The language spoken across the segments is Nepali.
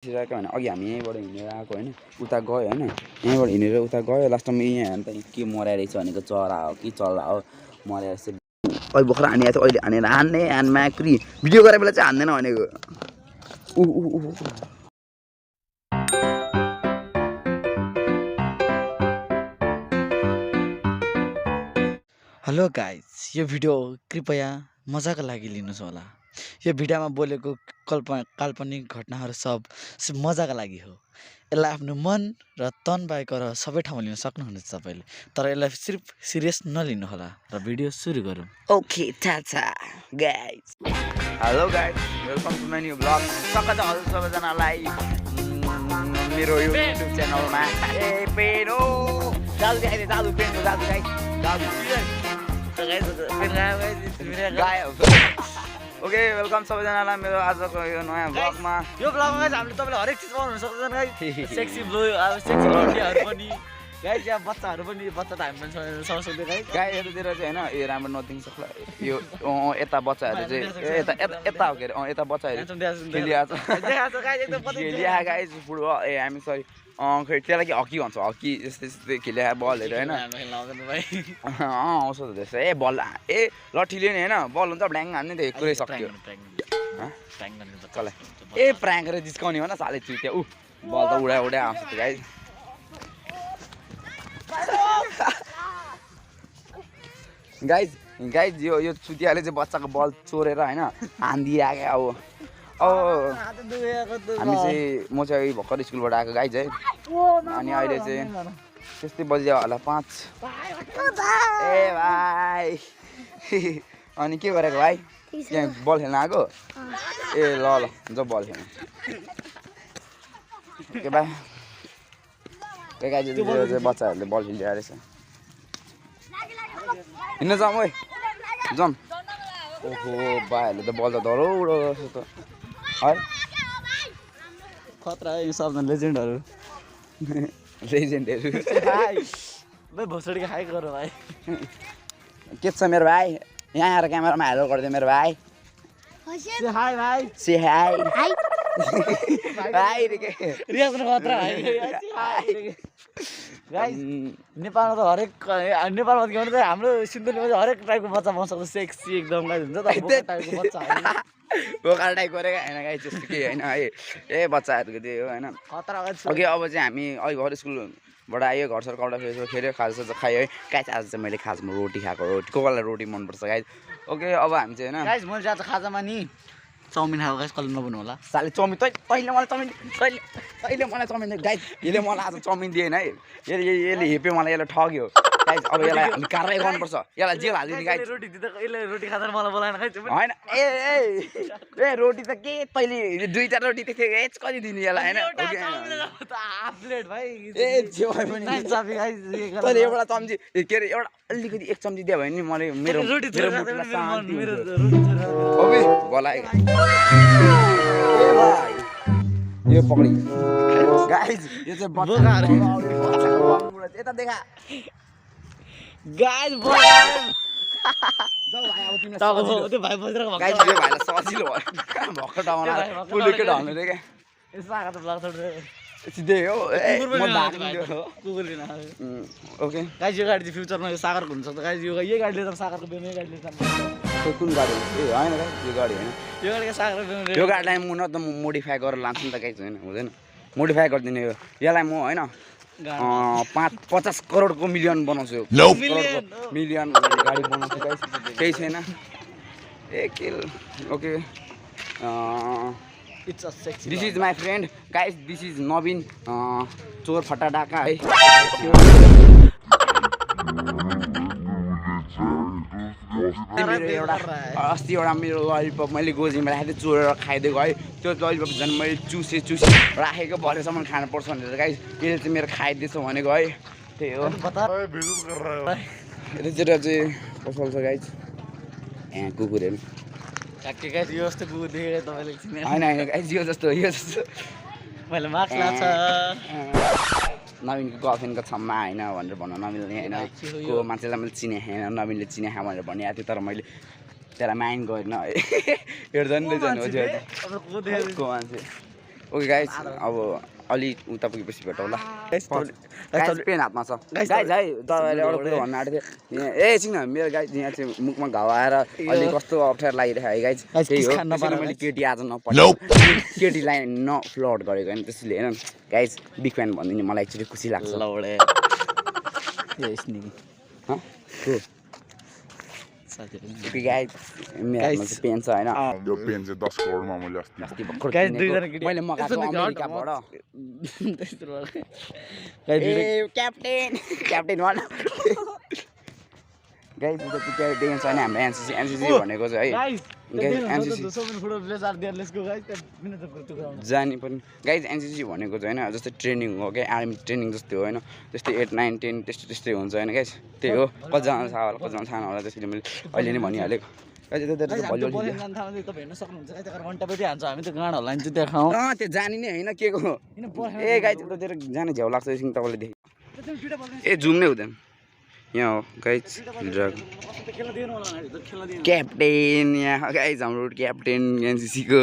सिराको हैन अघि हामी यहीँबाट हिँडेर आएको हैन उता गयो हैन यहीँबाट हिँडेर उता गयो लास्टमा यहाँ हेर्नु त के मराइरहेछ भनेको चरा हो कि चल्ला हो मराइरहेछ अहिले भर्खर हाने आएको अहिले हानेर हान्ने हानमाक्री भिडियो गरे बेला चाहिँ हान्दैन भनेको हेलो गाइस यो भिडियो कृपया मजाका लागि लिनुहोस् होला यो भिडियोमा बोलेको काल्पनिक घटनाहरू सब मजाका लागि हो यसलाई आफ्नो मन र तन बाहेक सबै ठाउँमा लिन सक्नुहुन्छ तपाईले तर यसलाई सिर्फ सिरियस नलिनु होला र भिडियो सुरु गरौँ okay tata guys hello guys welcome to my new blog स्वागत छ हजुर सबैजनालाई मेरो युट्युब च्यानलमा ए पेनो जादु गाइस जादु पेनो जादु गाइस जादु ओके वेलकम सबैजनालाई मेरो आजको यो नयाँ ब्लगमा यो ब्लगमा हामीले तपाईलाई हरेक चीज पाउन सक्छन् गाइस सेक्सी ब्लग अब सेक्सी लड्कीहरु पनि गाइस यहाँ बच्चाहरु पनि बच्चा त हामी पनि सक्छौं गाइस गाइस यतातिर चाहिँ हैन यो राम्रो नथिङ सक्ला यो यता बच्चाहरु चाहिँ यता हो के रे यता बच्चाहरु खेलिआछ देखाछ गाइस एकदम पत्ता खेलिआ गाइस फुटबल ए हामी सरी खै त्यसलाई के हकी भन्छ हकी यस्तै खेलिआ बलहरु हैन आउँछ त त्यसै ए बल ए लठीले नि हैन बल हुन्छ भ्ल्याङ हान्ने त एकुरै सक्यो ए प्राङ्क गरेर जिस्काउने हो न साले चुट्या उ बल त उडा आउँछ त गाइस गाइस यो चुतियाले चाहिँ बच्चाको बल चोरेर हैन हान्दिआको अब हामी चाहिँ म चाहिँ भर्खर स्कुलबाट आएको गाइस है अनि अहिले चाहिँ त्यस्तै बजियो होला 5 ए भाइ अनि के गरेको भाइ यहाँ बल खेल्न आएको ए ल ज बल खेल्नु के भाइ के गाइस चाहिँ बच्चाहरूले बल खेलिरहेको रहेछ हिँड्न जाउँ ओइ जाउँ ओहो भाइहरूले त बल त धरौडो जस्तो त है खतरा है सबजना लेजेन्डहरु भाइ भोसडी खाइ गरौ भाइ के छ मेरो भाइ यहाँ आएर क्यामेरामा हेलो गरिदियो मेरो भाइ से हाय भाइ से हाय हाय भाइ रे के रियाक्सन खतरा भाइ गाइस नेपालमा त हरेक नेपालमा के भन्छ हाम्रो सिन्धुलीमा चाहिँ हरेक टाइपको बच्चा पाउन सक्छ सेक्सी एकदम गाइस हुन्छ त बोका टाइपको बच्चा बोकाल टाइप गरेको हैन गाइस त्यस्तो के हैन है ए बच्चाहरुको त्यो हैन खतरा गाइस ओके अब चाहिँ हामी अहिले भर्खर स्कुलबाट आयो घरसर कपडा फेसो खेल्यो खाजा खायो है गाइस आज चाहिँ मैले खाजामा रोटी खाएको रोटी कोकालाई रोटी मनपर्छ गाइस ओके अब हामी चाहिँ हैन गाइस मैले आज खाजामा नि चाउमिन खाएको गाइस कहिले नबुन्नु होला साले चाउमिन तैले मलाई चाउमिन तैले मलाई चाउमिन गाइस यसले मलाई आज चाउमिन दिएन है यसले हेप्यो मलाई यसले ठग्यो गाइस अब यसलाई हामी कारबाही गर्नुपर्छ यसलाई जेल हालिदिने गाइस रोटी दिँदा यसले रोटी खाँदा मलाई बोलाएन गाइस हैन ए रोटी त के तैले दुईटा रोटी त थिए एच कति दिने यसलाई हैन ओके हाफ प्लेट भाइ ए जे भए पनि चाबी गाइस तैले एउटा चम्ची के रे एउटा अलिकति एक चम्ची दिए भने नि मैले मेरो रोटी मेरो ओके गलाए ए भाइ यो पकडी गाइस यो चाहिँ बच्चाहरु यता देखा गाइस बोल जाऊ भाइ अब तिमीले त्यो भाइ बजिरहेको गाइस यो भाइलाई सजिलो भयो भक्कर डाउन पुलुके ढल्नु रे के यसो आएको त ब्लग छोड्दै सिधै हो म भाग्दियो कुकुरले न ओके गाइस यो गाडी चाहिँ फ्युचरमा यो सागरको हुन सक्छ गाइस यो गाडीले त सागरको बेमे गाडीले त कुन गाडी ए हैन गाइस यो गाडी हैन यो गाडीको सागरको बेमे यो गाडीलाई म न त म मोडिफाई गरेर लान्छु नि त गाइस हैन हुँदैन मोडिफाई गरिदिने यो यसलाई म हैन 50 करोडको मिलियन बनाउँछु मिलियन गाडी बनाउँछु गाइस केही छैन a kill okay it's a sexy this is my friend guys this is Nabin चोर फटा डाका है अस्ति एउटा मेरो ललिपप मैले गोजीमा राखेको थिएँ चोरेर खाइदिएको है त्यो ललिपप झन् मैले चुसे राखेको भरेसम्म खानुपर्छ भनेर गाइस यसले चाहिँ मेरो खाइदिएछ भनेको है त्यही हो यतातिर चाहिँ पसल छ गाइस यहाँ कुकुरहरू ठ्याक्कै गाइस यो जस्तो कुकुर देखेर तपाईँले चिने हैन गाइस यो जस्तो मैले मार्क्स लाग्छ नवीनको गर्लफ्रेन्डको छम्मा हैन भनेर भन्न नमिल्ने हैन को मान्छेलाई मैले चिने हैन नवीनले चिने हा भनेर भनिएको थिएँ तर मैले त्यसलाई माइन्ड गरिन है हेर्दैन रहेछ नि हो त्यो को मान्छे ओके गाइस अब अलि उता पुगेपछि भेटौँ ल गाइस पेन हातमा छ गाइस है तपाईँले अरू कुरो भन्नु आँटेको थियो ए एकछिन मेरो गाइस यहाँ चाहिँ मुखमा घाउ आएर अलि कस्तो अप्ठ्यारो लागिरहेको है गाइस त्यही हो त्यसैले मैले केटी आज नपठाएको केटीलाई फ्लड गरेको होइन त्यसैले होइन गाइस बिग फ्यान भनिदिनु मलाई एकचोटि खुसी लाग्छ गाइस मेरो पेन छ होइन यो पेन चाहिँ 10 करोडमा मैले अस्ति गाइस दुईजना केटी मैले मगाएको अमेरिकाबाट क्याप्टेन भन गाइस उता चाहिँ क्याप्टेन छैन हाम्रो एनसीसी भनेको चाहिँ है जाने पनि गाइस एनसीसी भनेको चाहिँ होइन जस्तै ट्रेनिङ हो क्या आर्मी ट्रेनिङ जस्तै हो होइन त्यस्तै 8, 9, 10 त्यस्तै हुन्छ होइन गाइस त्यही हो कतिजना छ होला कतिजना छैन होला त्यसैले मैले अहिले नै भनिहालेको त्यो जाने नै होइन के को ए गाइस उतातिर जाने झ्याउ लाग्छ एकछिन तपाईँले देखेँ ए जुम नै हुँदैन यहाँ हो गाइस क्याप्टेन यहाँ गाइस हाम्रो क्याप्टेन एनसीसीको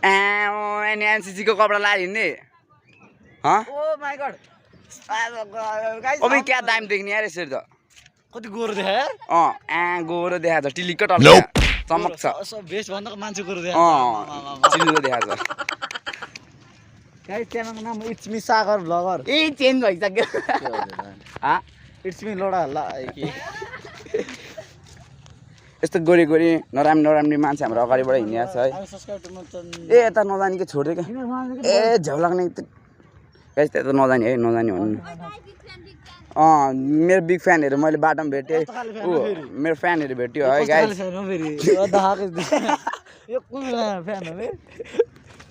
एनसीसीको कपडा लाएर हिँड्ने अबे क्या दाम देख्ने यार यसरी त कति गोरो देखायो गोरो देखाएको छ टिलिक्क टल्ला चमक छ बेस्ट भन्दा मान्छे गोरो चिल्लो देखाएको छ गाइस च्यानलको नाम it's me Sagar vlogger A change भइसक्यो इट्स मी लोडा यस्तो गोरी गोरी नराम्री मान्छे हाम्रो अगाडिबाट हिँडिरहेको छ है ए यता नजाने कि छोडिदियो क्या ए झ्याउ लाग्ने गाइस त्यता नजाने है नजाने भन्नु मेरो बिग फ्यानहरू मैले बाटोमा भेटेँ मेरो फ्यानहरू भेट्यो है गाइस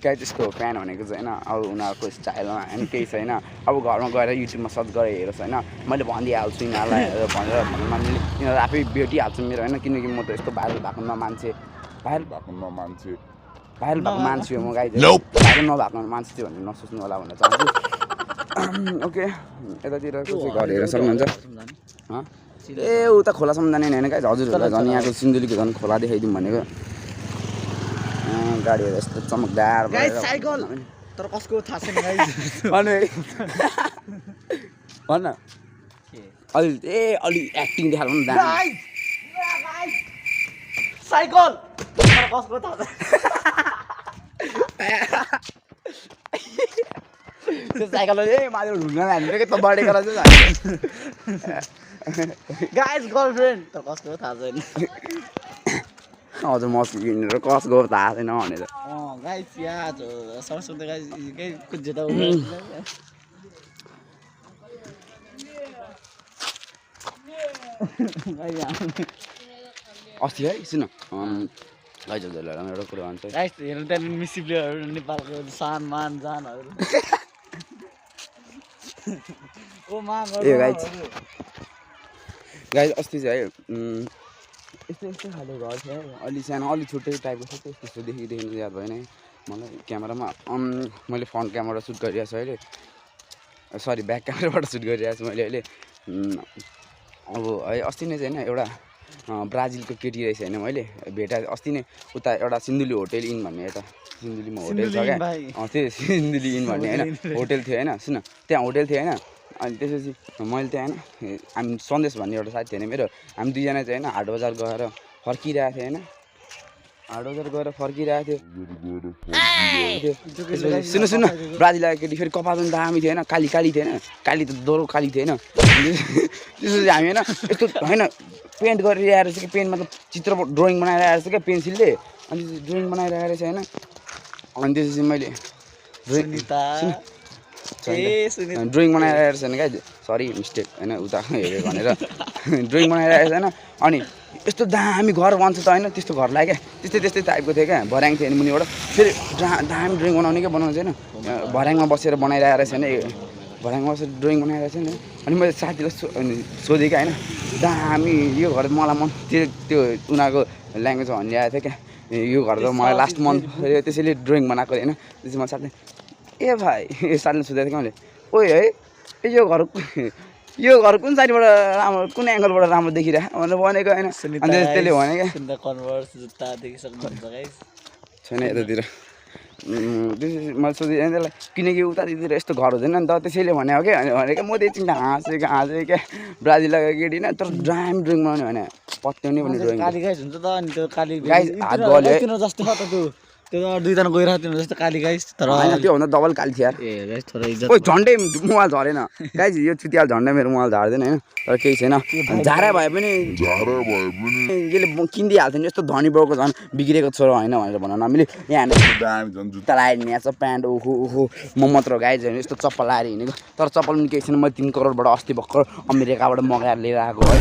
गाइस त्यसको फ्यान भनेको चाहिँ होइन अब उनीहरूको स्टाइलमा होइन केही छैन अब घरमा गएर युट्युबमा सर्च गरेर हेरोस् होइन मैले भनिदिइहाल्छु यिनीहरूलाई भनेर यिनीहरू आफै भेटिहाल्छु मेरो होइन किनकि म त यस्तो भाइरल भएको मान्छे हो म गाइस भाइरल नभएको मान्छे थियो भनेर नसोच्नु होला भनेर चाहन्छु ओके यतातिर घर हेरेर सक्नुहुन्छ ए उता खोलासम्म जाने होइन गाइस हजुरहरूलाई झन् यहाँको सिन्धुलीको झन् खोला देखाइदिउँ भनेको गाडीहरू यस्तो चमकदार साइकल तर कसको थाहा छैन भन्न अलि एक्टिङ देखाएर पनि साइकल तर कसको थाहा त्यो साइकल माथि ढुङ्गा हान्थ्यो कि त बर्थडे गरेर गाइस गर्लफ्रेन्ड तर कसको थाहा छैन हजुर मस्ती किनेर कसको थाहा छैन भनेर गाइस याद सरस्वती गाइस कुछ जेता अस्ति है सुन हजुरहरूलाई एउटा कुरो भन्छ गाइस हेर्नु त्यहाँ मिसी प्लेयरहरू नेपालको सान मान जानहरू ए गाइस अस्ति चाहिँ है यस्तो खाले घर थियो अलि सानो अलि छुट्टै टाइपको छ त्यस्तो देखिनु याद भएन है मलाई क्यामेरामा मैले फ्रन्ट क्यामेरा सुट गरिरहेको छु अहिले सरी ब्याक क्यामेराबाट सुट गरिरहेको छु मैले अहिले अब है अस्ति नै चाहिँ होइन एउटा ब्राजिलको केटी रहेछ होइन मैले भेटाएँ अस्ति नै उता एउटा सिन्धुली होटेल इन भन्ने यता सिन्धुलीमा होटेल छ क्या त्यो सिन्धुली इन भन्ने होइन होटेल थियो होइन सुन त्यहाँ होटेल थियो होइन अनि त्यसपछि मैले त्यहाँ होइन हामी सन्देश भन्ने एउटा साथी थियो होइन मेरो हामी दुईजना चाहिँ होइन हाट बजार गएर फर्किरहेको थियो होइन हाट बजार गएर फर्किरहेको थियो सुन्नु ब्राजिल आएको केटी फेरि कपाल पनि दामी थियो होइन काली थिएन काली त दोरो काली थिएन त्यसपछि हामी होइन यस्तो होइन पेन्ट गरिरहेको रहेछ कि पेन मतलब चित्र ड्रइङ बनाइरहेको रहेछ क्या पेन्सिलले अनि ड्रइङ बनाइरहेको रहेछ होइन अनि त्यसपछि मैले ड्रइङ बनाइरहेको रहेछ क्या सरी मिस्टेक होइन उता हेऱ्यो भनेर ड्रइङ बनाइरहेको छैन अनि यस्तो दामी घर बन्छ त होइन त्यस्तो घर लाग्यो क्या त्यस्तै टाइपको थियो क्या भर्याङ थियो नि मुनिबाट फेरि दामी ड्रइङ बनाउने क्या बनाउँछ होइन भर्याङमा बसेर बनाइरहेको रहेछ होइन भर्याङमा बसेर ड्रइङ बनाइरहेको छ नि अनि मैले साथीलाई सोधेँ क्या होइन दामी यो घर मलाई मन त्यो उनीहरूको ल्याङ्ग्वेज भनिरहेको थियो क्या यो घर त मलाई लास्ट मन त्यसैले ड्रइङ बनाएको होइन त्यसपछि म साथी ए भाइ साथीले सोधेको थिएँ मैले ओइ है यो घर कुन साइडबाट राम्रो कुन एङ्गलबाट राम्रो देखिरहेको भनेर भनेको होइन अनि त्यसले भने क्या छैन यतातिर मैले सोधेँ त्यसलाई किनकि उतातिर यस्तो घर हुँदैन नि त त्यसैले भने हो क्या भनेको म त एकछिन हाँसेँ क्या ब्राजिलको केटी होइन तर ड्राइम ड्रिङ बनाउने भने पत्याउने पनि ड्रइङ काली गाइस हुन्छ त अनि त्यो काली गाइस हात गल्यो तिनीहरू जस्तो छ त त्यो दुईजना गइरहेको तिनीहरू जस्तो काली गाइस तर होइन त्योभन्दा डबल काली थियो यार ए गाइस थोरै इज्जत ओइ झन्डै मोबाइल झरेन गाइस यो चुतियाल झन्डै मेरो मोबाइल झार्दैन होइन तर केही छैन झारा भए पनि यसले किनिदिइहाल्थ्यो नि यस्तो धनी बाउको झन् बिग्रेको छोरो होइन भनेर भनौँ न हामीले यहाँ जुत्ता लगाएर हिँडेको छ प्यान्ट ओहो ओहो म मात्र गाइस होइन यस्तो चप्पल लगाएर हिँडेको तर चप्पल पनि केही छैन मैले 3 करोडबाट अस्ति भर्खर अमेरिकाबाट मगाएर लिएर आएको है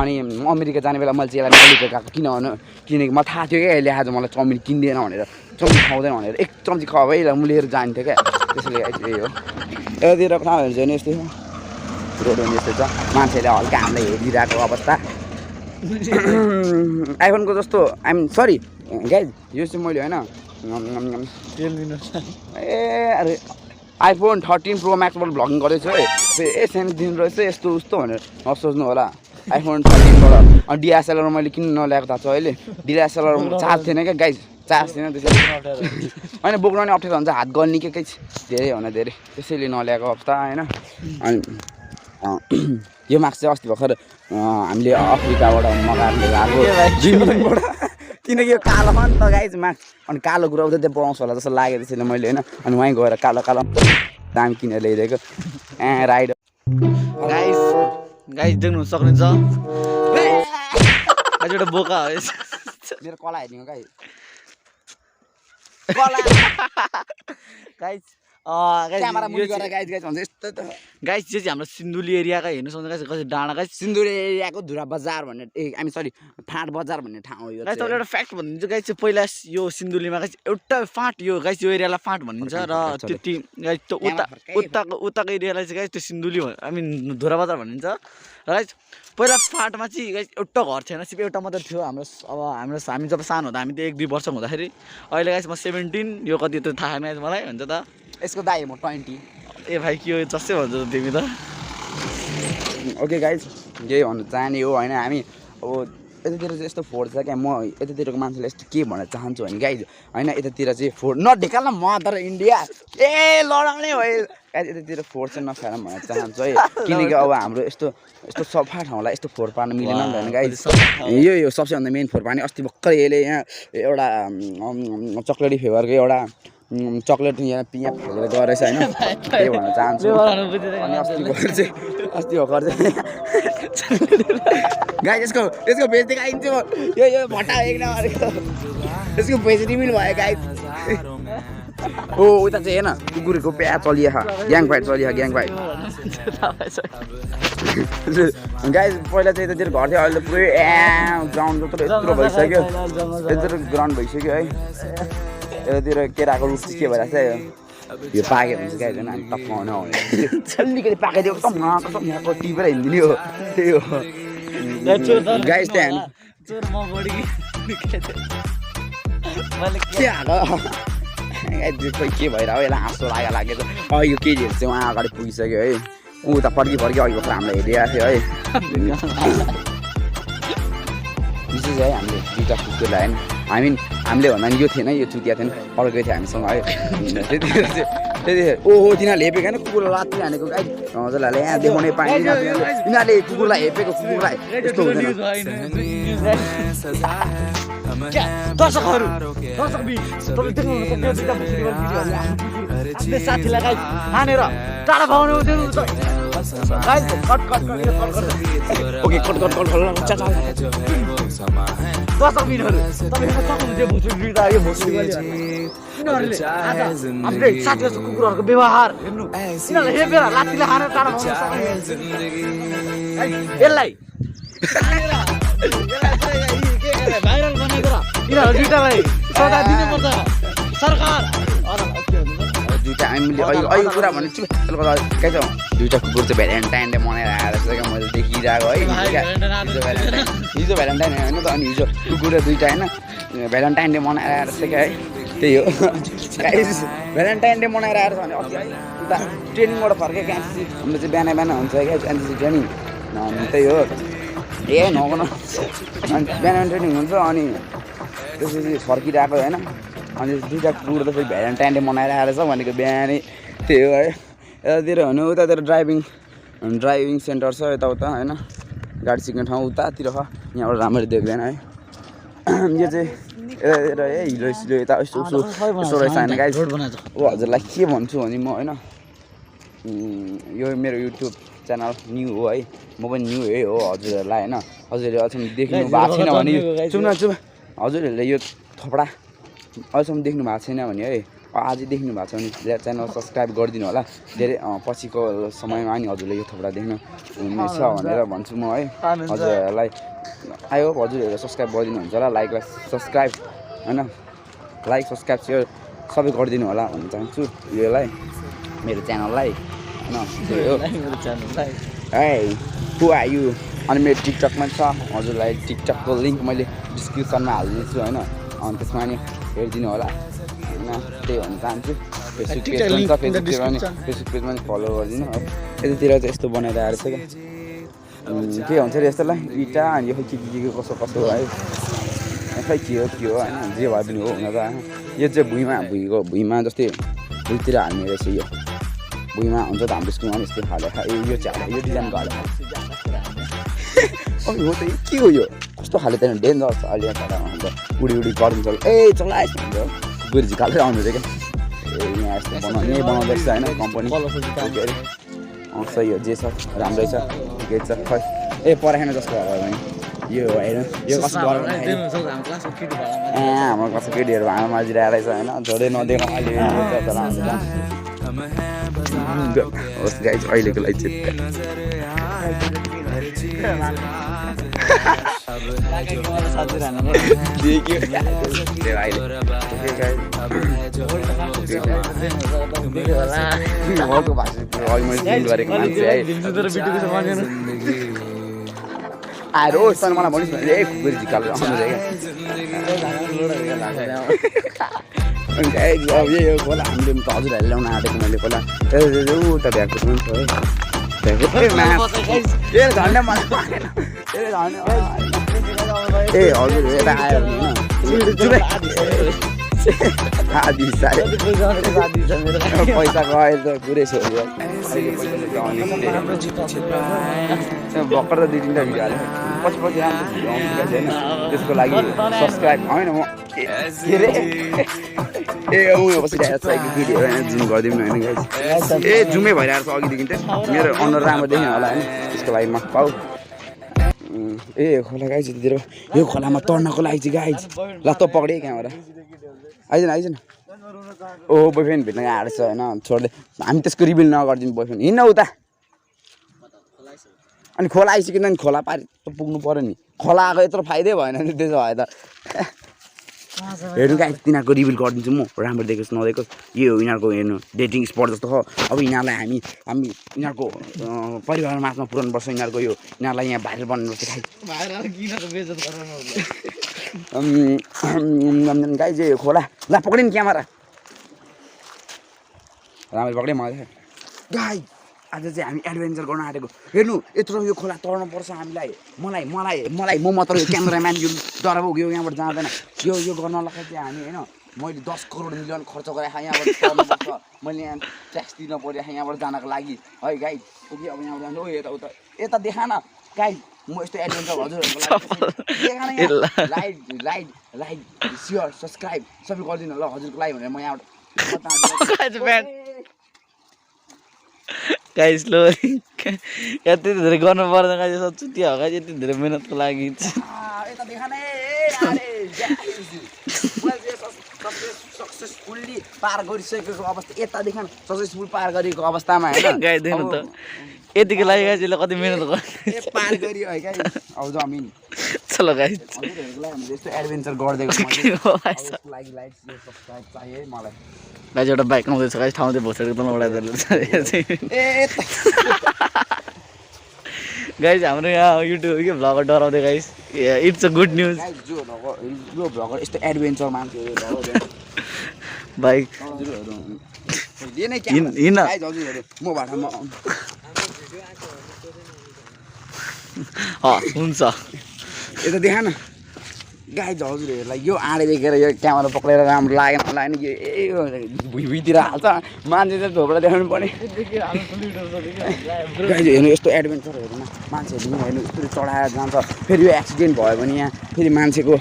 अनि अमेरिका जाने बेला मैले चाहिँ यसलाई नलिएर गएको किनकि मलाई थाहा थियो क्या यसले आज मलाई चाउमिन किन्दैन भनेर चाउमिन खाउँदैन भनेर एक चम्ची खुवाए यसलाई म लिएर जान्थेँ क्या त्यसैले यही हो यतातिर ठाउँहरू चाहिँ यस्तै हो रोड पनि यस्तै छ मान्छेले हल्का हामीलाई हेरिरहेको अवस्था आइफोनको जस्तो सरी गाइज यो चाहिँ मैले होइन ए अरे आइफोन 13 प्रो म्याक्सबाट भ्लगिङ गर्दैछु है ए सानो दिन रहेछ यस्तो उस्तो भनेर नसोच्नु होला आइफोन 13बाट अनि डिएसएलआर मैले किन नल्याएको थाहा छ अहिले डिएसएलआर चार्ज थिएन क्या गाइज चार्ज थिएन त्यसैले होइन बोक्न पनि अप्ठ्यारो हुन्छ हात गल्ने के धेरै होइन धेरै त्यसैले नल्याएको अवस्था होइन अनि यो मास्क चाहिँ अस्ति भर्खर हामीले अफ्रिकाबाट मगाएर लिएर आएको किनकि यो कालो हो नि त गाइज मास्क अनि कालो कुरा उता त्यो पाउँछ होला जस्तो लाग्यो त्यसैले मैले होइन अनि वहीँ गएर कालो दाम किनेर ल्याइदिएको राइड गाइस देख्नु सक्नुहुन्छ एउटा बोका हो मेरो कला हेर्ने गाइस गाइस क्यामेरा मुनि गरेर गाइस भन्छ यस्तो त गाइस यो चाहिँ हाम्रो सिन्धुली एरियाका हेर्नु सक्नुहुन्छ गाइस कसरी डाँडा गाइस सिन्धुली एरियाको धुरा बजार भन्ने सरी फाँट बजार भन्ने ठाउँ हो यो गाइस तपाईले एउटा फ्याक्ट भनिदिन्छु गाइस चाहिँ पहिला यो सिन्धुलीमा गाइस एउटा फाँट यो गाइस यो एरियालाई फाँट भनिन्छ र त्यति गाइस त्यो उताको एरियालाई चाहिँ गाइस त्यो सिन्धुली धुरा बजार भनिन्छ र गाइस पहिला फाँटमा चाहिँ गाइस एउटा घर थिएन सिर्फ एउटा मात्र थियो हामी जब सानो हुँदा हामी त्यो 1-2 वर्ष हुँदाखेरि अहिले गाइस म 17 यो कति त थाहा छैन मलाई हुन्छ त यसको दाइ म 20 ए भाइ के हो जस्तै भन्छ तिमी त ओके गाइज यही भन्नु चाहने हो होइन हामी अब यतातिर चाहिँ यस्तो फोहोर छ क्या म यतातिरको मान्छेले यस्तो के भन्न चाहन्छु भने गाइज होइन यतातिर चाहिँ फोहोर नढेकाल न मदर इन्डिया ए लडाउने भयो गाइज यतातिर फोहोर चाहिँ नफालौँ भन्न चाहन्छु है किनकि अब हाम्रो यस्तो सफा ठाउँलाई यस्तो फोहोर पार्नु मिलेन नि त गाइज यो सबसे भन्दा मेन फोहोर पार्ने अस्ति भर्खर यसले यहाँ एउटा चक्लेटी फ्लेभरको एउटा चक्लेट यहाँ फालेर गएर रहेछ होइन त्यही भन्न चाहन्छु अनि अस्ति भर्खर चाहिँ गाई यसको बेच देखाइदिन्छु यो भट्टा एक नगरेको यसको बेच रिमिल भयो गाई ओ उता चाहिँ हेर्न कुकुरको प्या चलिया ग्याङ फाइट चलिया ग्याङ फाइट गाई पहिला चाहिँ यतातिर घर थियो अहिले त पुरै ग्राउन्ड जत्रो यत्रो भइसक्यो यत्रो ग्राउन्ड भइसक्यो है यतातिर केराको रुख चाहिँ के भइरहेको छ यो पाके हुन्छ क्या झन् हामी टक्काउन आउने अलिकति पाकिदियो कसम यहाँको टिपेर हिँडिदिने हो त्यही हो गाइस त्यहाँ के भइरहेको यसलाई हाँसो लागेको छ यो केटीहरू चाहिँ उहाँ अगाडि पुगिसक्यो है ऊ त फर्की अघि भर्खर हामीलाई हेरिरहेको थियो है विशेष है हामीले 2टा कुकुर ल्याएन हामीले भन्दा नि यो थिएन यो चुतिया थिएन अर्कै थियो हामीसँग है त्यतिखेर ओहो तिनीहरूले हेपेको होइन कुकुरलाई लात्ती हानेको गाई हजुरहरूले यहाँ देखाउनै पाइँदैन यिनीहरूले कुकुरलाई हेपेको कुकुरलाई यस्तो हुँदैन साथीलाई हानेर टाढा भाउने ओके कट दर्शक बिनहरू तपाईँहरू सक्नुहुन्थ्यो भोसडी यो भोसडी यिनीहरूले हामीले साथीहरूको कुकुरहरूको व्यवहार हेर्नु यिनीहरूले हेपेर लात्तीले हानेर टाढा यसलाई भाइरल बनाइदिएर यिनीहरू दुइटालाई सजाय दिनुपर्छ सरकार दुइटा हामीले अहिले कुरा भने छु के छ 2टा कुकुर चाहिँ भ्यालेन्टाइन डे मनाएर आएर चाहिँ क्या मैले देखिरहेको है हिजो भ्यालेन्टाइन होइन त अनि हिजो कुकुर 2टा होइन भ्यालेन्टाइन डे मनाएर आएर चाहिँ क्या है त्यही हो भ्यालेन्टाइन डे मनाएर आएर छ भने अस्ति है उता ट्रेनिङबाट फर्केको एनसिसी हाम्रो चाहिँ बिहान हुन्छ क्या एनसिसी ट्रेनिङ अनि त्यही हो ए नगन अनि बिहान ट्रेनिङ हुन्छ अनि त्यसपछि फर्किरहेको होइन अनि दुईटा कुकुर त फेरि भ्यालेन्टाइन डे मनाएर आएर छ भनेको बिहानै त्यही हो है यतातिर हुनु उतातिर ड्राइभिङ सेन्टर छ यताउता होइन गाडी सिक्ने ठाउँ उतातिर छ यहाँबाट राम्ररी देख्दैन है यो चाहिँ यतातिर है हिलो सिलो यता यसो रहेछ होइन गाइस ओ हजुरलाई के भन्छु भने म होइन यो मेरो युट्युब च्यानल न्यू हो है म पनि न्यू है हो हजुरहरूलाई होइन हजुरहरूले अहिलेसम्म देख्नु भएको छैन भने चुप हजुरहरूले यो थोपडा अहिलेसम्म देख्नु भएको छैन भने है अझै देख्नु भएको छ भने च्यानल सब्सक्राइब गरिदिनु होला धेरै पछिको समयमा नि हजुरले यो थोपडा देख्नु हुनेछ भनेर भन्छु म है हजुरहरूलाई आई होप हजुरहरूले सब्सक्राइब गरिदिनुहुन्छ होला लाइक सब्सक्राइब होइन लाइक सब्सक्राइब सेयर सबै गरिदिनु होला भन्न चाहन्छु योलाई मेरो च्यानललाई होइन है हु आर यु अनि मेरो टिकटकमा छ हजुरलाई टिकटकको लिङ्क मैले डिस्क्रिप्सनमा हालिदिन्छु होइन अनि त्यसमा नि हेरिदिनु होला होइन त्यही भन्न चाहन्छु फेसबुक पेज पनि छ फेसबुक पेजमा पनि फलो गरिदिनु है यतातिर चाहिँ यस्तो बनाएर आएर छ क्या के हुन्छ अरे यस्तोलाई इँटा अनि यो के कसो है खै के हो होइन जे भए पनि हो हुन त यो चाहिँ भुइँमा जस्तै भुइँतिर हाल्ने रहेछ यो भुइँमा हुन्छ त हाम्रो स्कुलमा पनि यस्तो खाले यो चाहिँ यो डिजाइनको हाले अब हो त के हो यो कस्तो खाले त्यहाँ डेन्जर छ अहिले अन्त उडी गर्नु चल चलाएछ भन्छ कुकुर झिकालेर आउनु थियो क्या यहाँ यस्तो बनाउँदैछ होइन कम्पनी के अरे सही हो जे छ राम्रै छ ठिकै छ खै पराएन जस्तो भयो भने यो होइन यो कस्तो हाम्रो कस्तो केटीहरू भाँडा माझिरहेको रहेछ होइन झोडै नदेख अहिले होस् गाइज अहिलेको लागि चाहिँ गरेको मान्छे है आएर होस् तर मलाई भनिस् भने कुकुर झिकालेर आउनु अब यही हो खोला हामीले त हजुरहरूले ल्याउन आँटेको मैले खोला उता भ्याएको पनि छ है हजुर यता आयो भने आधी पैसा गयो त पुरै छोड्यो भर्खर त 2-3टा भिडियो हाल्यो पछि राम्रो भिडियो आउँछ होइन त्यसको लागि सब्सक्राइब होइन म के अरे उयो बसिरहेको छ भिडियो होइन जुम गरिदिउँ न होइन गाइस जुमै भइरहेको छ अघिदेखि त मेरो अनुहार राम्रो देख्नु होला होइन त्यसको लागि म पाऊ खोला गाइस यतितिर यो खोलामा तर्नको लागि चाहिँ गाइस ल त पक्रिए कहाँबाट आइज न ओ बोयफ्रेन्ड भेट्न आएको छ होइन छोड्दै हामी त्यसको रिभिल नगरिदिउँ बोयफ्रेन्ड हिँड्न उता अनि खोला आइसक्यो नि खोला पारि त पुग्नु पऱ्यो नि खोला आएको यत्रो फाइदै भएन नि त्यसो भए त हेर्नु गाइस तिनीहरूको रिभिल गरिदिन्छु म राम्रो देखोस् नदेखोस् यो यिनीहरूको हेर्नु डेटिङ स्पट जस्तो हो अब यिनीहरूलाई हामी यिनीहरूको परिवारमा आफ्ना पुऱ्याउनुपर्छ यिनीहरूको यो यिनीहरूलाई यहाँ भाइरल बनाउनुपर्छ गाइस यो खोला ल पक्रिनु क्यामेरा राम्ररी पक्रियो मलाई गाई आज चाहिँ हामी एडभेन्चर गर्न आँटेको हेर्नु यत्रो यो खोला तर्नुपर्छ हामीलाई मलाई म मात्र यो क्यामेराम्यान यो डर पुग्यो यहाँबाट जाँदैन यो गर्नलाई चाहिँ हामी होइन मैले 10 करोड मिलियन खर्च गरेँ यहाँबाट तर्नुपर्छ मैले यहाँ ट्याक्स दिन पऱ्यो यहाँबाट जानको लागि है गाई पुग्यो अब यहाँबाट जानु यता यता देखा न गाई म यस्तो एडभेन्चर हजुरहरूको लागि लाइक सेयर सब्सक्राइब सबै गरिदिनु होला हजुरको लागि भनेर म यहाँबाट गाइस लो यति धेरै गर्नु पर्दैन गाइस चुतिया हो गाइस यति धेरै मेहनतको लागि यता देखा न सक्सेसफुल्ली पार गरिसकेको अवस्था यता देखा न सक्सेसफुल पार गरेको अवस्थामा हैन गाइदिनु त यतिको लागि गाइसले कति मेहनत गर्छ पार गरियो है गाइस अब जमिन चलो गाइस हजुरहरुको लागि हामीले यस्तो एडभेन्चर गर्दैको लागि लाइक सब्स्क्राइब चाहिए मलाई गाइस एउटा बाइक आउँदैछ गाइस ठाउँदै भोसडको तल उडाइदिनु गाइस हाम्रो यहाँ युट्युब के भ्लगर डराउँदै guys it's a good news यो भ्लगर यस्तो एडभेन्चर मान्छेहरु बाइक लिने क्या गाइस हजुरहरु म भाटामा हुन्छ यता देखा न गाइज हजुरहरूलाई यो आँडे देखेर यो क्यामेरा पक्रेर राम्रो लागेन यो भुइँतिर हाल्छ मान्छे चाहिँ झोपडा देखाउनु पर्ने गाइज हेर्नु यस्तो एडभेन्चरहरूमा मान्छेहरू हेर्नु यस्तो चढाएर जान्छ फेरि यो एक्सिडेन्ट भयो भने यहाँ फेरि मान्छेको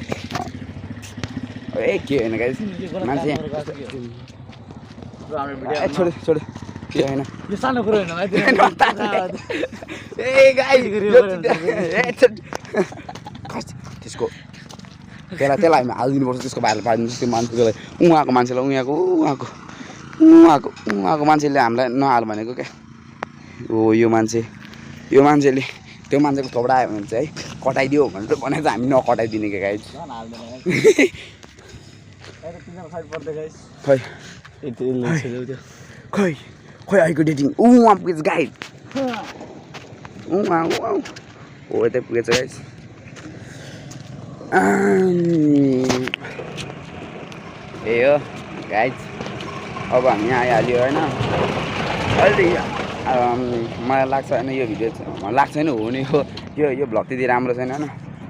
के होइन गाइज मान्छे छोड छोड के होइन यो सानो कुरो होइन त्यसको त्यसलाई हामी हालिदिनुपर्छ त्यसको भाइरल पारिदिनुपर्छ त्यो मान्छेलाई उहाँको मान्छेलाई उहाँको मान्छेले हामीलाई नहाल भनेको क्या हो यो मान्छेले त्यो मान्छेको थोपडा आयो भने चाहिँ है कटाइदियो भनेर भनेको चाहिँ हामी नकटाइदिने क्या गाइज खै आइको डेटिङ उहाँ पुगेछ गाइज हो यतै पुगेछ गाइज ए हो गाइज अब हामी यहाँ आइहाल्यो होइन अहिले मलाई लाग्छ होइन यो भिडियो मलाई लाग्छ होइन हो नि यो भ्लग त्यति राम्रो छैन होइन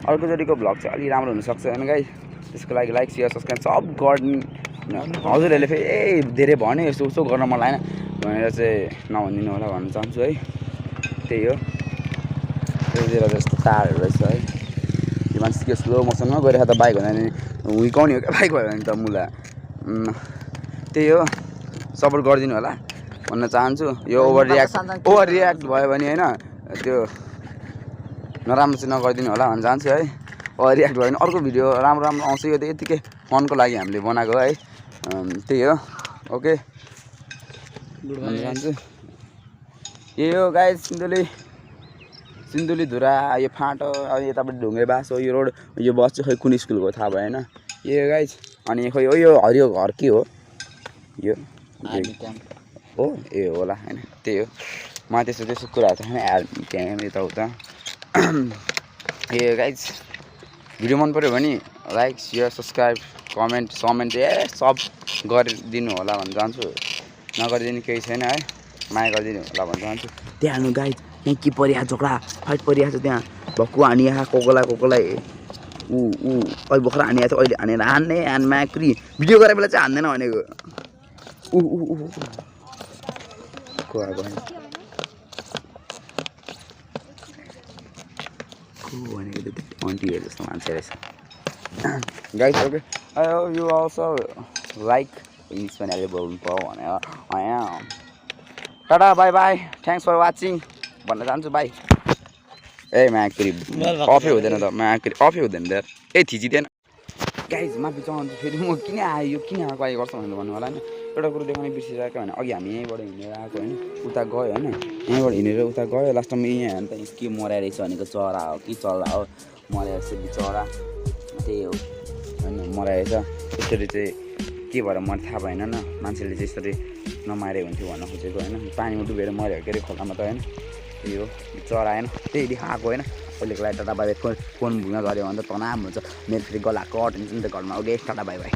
अर्कोचोटिको भ्लग चाहिँ अलिक राम्रो हुनसक्छ होइन गाइज त्यसको लागि लाइक सेयर सब्सक्राइब सब गर्ने हजुरहरूले फेरि धेरै भन्यो यस्तो उस्तो गर्न मन लागेन भनेर चाहिँ नभनिदिनु होला भन्न चाहन्छु है त्यही हो त्यतिखेर जस्तो तारहरू रहेछ है यो मान्छे के स्लो मोसनमा गइरहेको त बाइक भन्दा नि हुर्काउने हो क्या बाइक भयो भने त मुला त्यही हो सपोर्ट गरिदिनु होला भन्न चाहन्छु यो ओभर रियाक्ट भयो भने होइन त्यो नराम्रो चाहिँ नगरिदिनु होला भन्न चाहन्छु है ओभर रियाक्ट भयो भने अर्को भिडियो राम्रो आउँछ यो त यतिकै फनको लागि हामीले बनाएको है त्यही हो ओके भन्न चाहन्छु यही हो गाइज सिन्धुली धुरा यो फाँटो अब यतापट्टि ढुङ्गे बास हो यो रोड यो बस चाहिँ खै कुन स्कुलको थाहा भएन यो गाइज अनि खोइ यो हरियो घर के हो यो हो ए होला होइन त्यही हो मलाई त्यस्तो कुराहरू त छैन क्याम यताउता ए गाइज भिडियो मन पऱ्यो भने लाइक सेयर सब्सक्राइब कमेन्ट सब गरिदिनु होला भन्न चाहन्छु नगरिदिनु केही छैन है माया गरिदिनु होला भन्न चाहन्छु त्यहाँ हेर्नु गाइज यहाँ के परिरहेको झगडा फाइट परिरहेको छ त्यहाँ भक्कु हानिरहेको कोकोलाई अहिले भर्खर हानिरहेको छ अहिले हानेर हान्ने फेरि भिडियो गरेर बेला चाहिँ हान्दैन भनेको भनेको अन्टीहरू जस्तो मान्छे रहेछ guys okay I hope you also like English पनि अहिले बोल्नु पाऊ भनेर होइन tata bye bye thanks for watching भन्न चाहन्छु भाइ ए मायाकरी अफै हुँदैन त मायाकरी अफै हुँदैन त ए थिचिँदैन गाइज माफी चाहन्छु फेरि म किन आयो किन आएको आइ गर्छ भनेर भन्नु होला नि एउटा कुरो देखाउने बिर्सिरहेको भने अघि हामी यहीँबाट हिँडेर आएको होइन उता गयो होइन यहीँबाट हिँडेर उता गयो लास्टमा यहाँ अन्त के मराएर रहेछ भनेको चरा हो कि चल्ला हो मराएर चाहिँ चरा त्यही हो होइन मराएछ यसरी चाहिँ के भएर मलाई थाहा भएन न मान्छेले चाहिँ यसरी नमारे हुन्थ्यो भन्न खोजेको होइन पानीमा डुबेर मऱ्यो के अरे खोलामा त होइन त्यही हो चरा आएन त्यही देखाएको होइन अहिलेको लागि टाटा बाई फोन भुइँमा गऱ्यो भने त तनाव हुन्छ मेरो फेरि गला कट हुन्छ नि त घरमा ओके टाटा बाई बाई